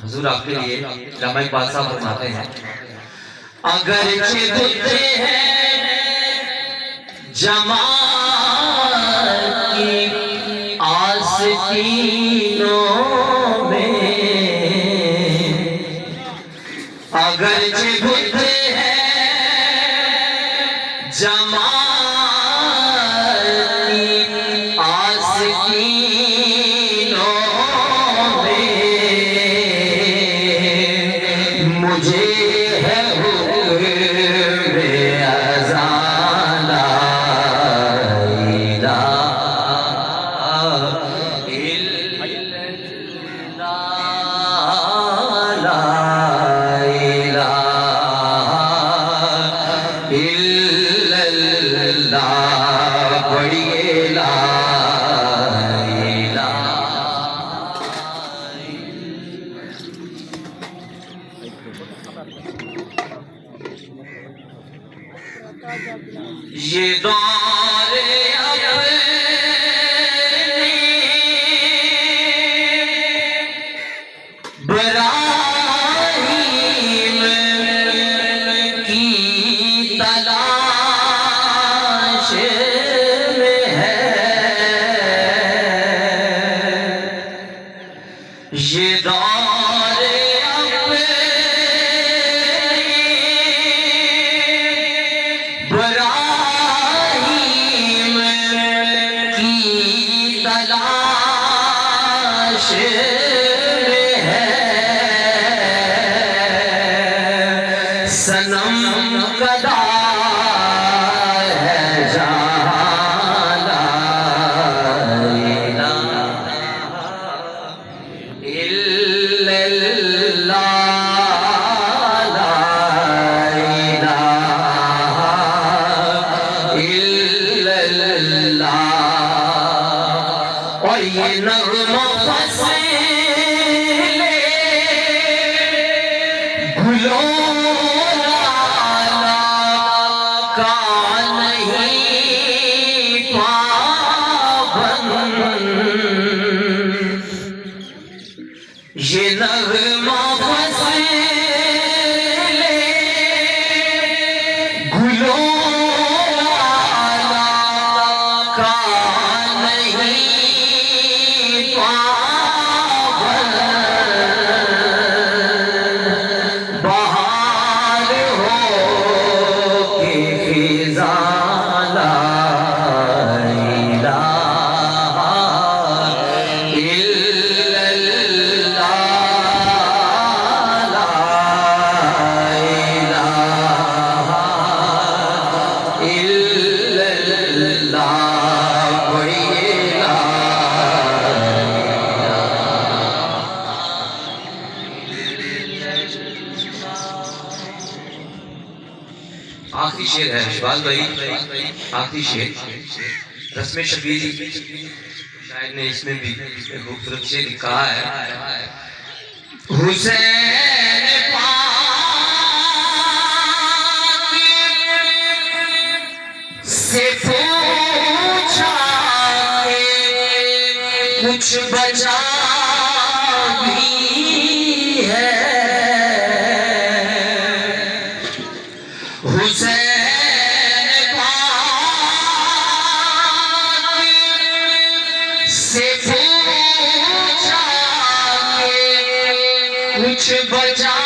حضور آپ کے لیے علامہ اقبال صاحب فرماتے ہیں اگرچہ بتتے ہیں جمال کی آستینوں میں، اگرچہ بتتے ہیں جمال کی آستینوں میں، مجھے ہے حکم اذان لا الہ الا اللہ، لا الہ الا اللہ، پڑھیے لا الہ۔ یہ دور ابراہیم کی تلاش میں ہے، یہ دور ابراہیم کی تلاش میں ہے، صنم کدا ہے جہاں لا الہ الا اللہ، لا الہ الا اللہ۔ اور یہ نغمہ فصیل گلوں کا نہیں پابند، یہ نغمہ فصیل گلوں کا نہیں پابند، بہار ہو کے خزاں لا الہ الا اللہ، لا الہ الا اللہ، پڑھیے لا آخری شعر ہے شہباز بھائی، آخری شعر رسم شبیری شاعر نے اس میں بھی خوبصورت شعر لکھا ہے، حسین پاک سے پوچھا کہ کچھ بچا بھی ہے، حسین پاک سے پوچھا کہ کچھ بچا